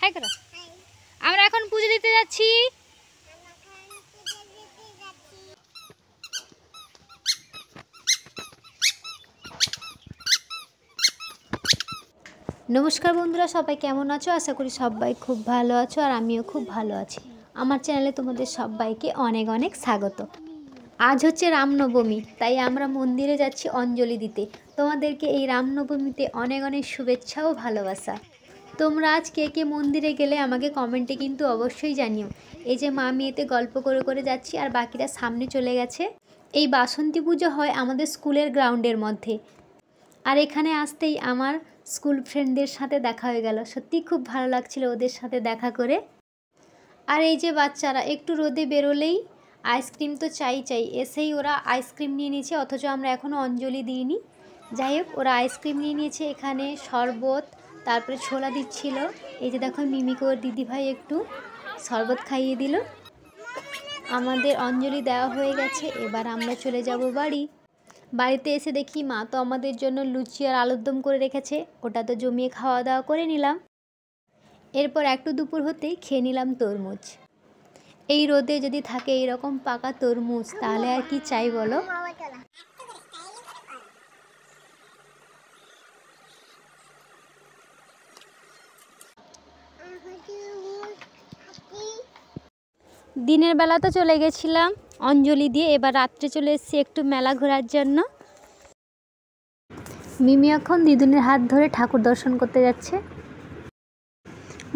High করো। আমরা এখন পুজো দিতে যাচ্ছি। নমস্কার বন্ধুরা, সবাই কেমন আছো? আশা করি সবাই খুব ভালো আছো আর আমিও খুব ভালো আছি। আমার চ্যানেলে তোমাদের সবাইকে অনেক অনেক স্বাগত। আজ হচ্ছে রামনবমী, তাই আমরা মন্দিরে যাচ্ছি অঞ্জলি দিতে। তোমাদেরকে এই রামনবমীতে অনেক অনেক শুভেচ্ছা ও ভালোবাসা। তোমরা আজ কে কে মন্দিরে গেলে আমাকে কমেন্টে কিন্তু অবশ্যই জানিও। এই যে মা মেয়েতে গল্প করে করে যাচ্ছি আর বাকিরা সামনে চলে গেছে। এই বাসন্তী পুজো হয় আমাদের স্কুলের গ্রাউন্ডের মধ্যে। আর এখানে আসতেই আমার স্কুল ফ্রেন্ডদের সাথে দেখা হয়ে গেল। সত্যি খুব ভালো লাগছিল ওদের সাথে দেখা করে। আর এই যে বাচ্চারা একটু রোদে বেরোলেই আইসক্রিম তো চাই, এসেই ওরা আইসক্রিম নিয়ে নিয়েছে, অথচ আমরা এখনও অঞ্জলি দিইনি। যাই হোক, ওরা আইসক্রিম নিয়ে নিয়েছে, এখানে শরবত, তারপরে ছোলা দিচ্ছিল। এই যে দেখো মিমিকে ওর দিদিভাই একটু শরবত খাইয়ে দিল। আমাদের অঞ্জলি দেওয়া হয়ে গেছে, এবার আমরা চলে যাব বাড়ি। বাড়িতে এসে দেখি মা তো আমাদের জন্য লুচি আর আলুর দম করে রেখেছে, ওটা তো জমিয়ে খাওয়া দাওয়া করে নিলাম। এরপর একটু দুপুর হতেই খেয়ে নিলাম তরমুজ। এই রোদে যদি থাকে এইরকম পাকা তরমুজ, তাহলে আর কি চাই বলো। দিনের বেলা তো চলে গেছিলাম অঞ্জলি দিয়ে, এবার রাত্রে চলে এসেছি একটু মেলা ঘোরার জন্য। মিমি এখন দিদুনের হাত ধরে ঠাকুর দর্শন করতে যাচ্ছে।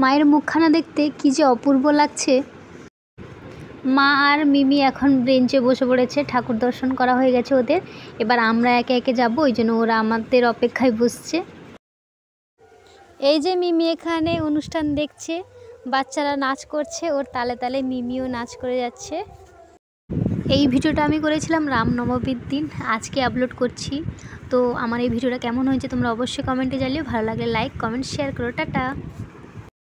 মায়ের মুখখানা দেখতে কি যে অপূর্ব লাগছে। মা আর মিমি এখন বেঞ্চে বসে পড়েছে, ঠাকুর দর্শন করা হয়ে গেছে ওদের। এবার আমরা একে একে যাব, ওই জন্য ওরা আমাদের অপেক্ষায় বসছে। এই যে মিমি এখানে অনুষ্ঠান দেখছে, বাচ্চারা নাচ করছে, ওর তালে তালে মিমিও নাচ করে যাচ্ছে। এই ভিডিওটা আমি করেছিলাম রামনবমীর দিন, আজকে আপলোড করছি। তো আমার এই ভিডিওটা কেমন হয়েছে তোমরা অবশ্যই কমেন্টে জানিও। ভালো লাগলে লাইক কমেন্ট শেয়ার করো। টাটা।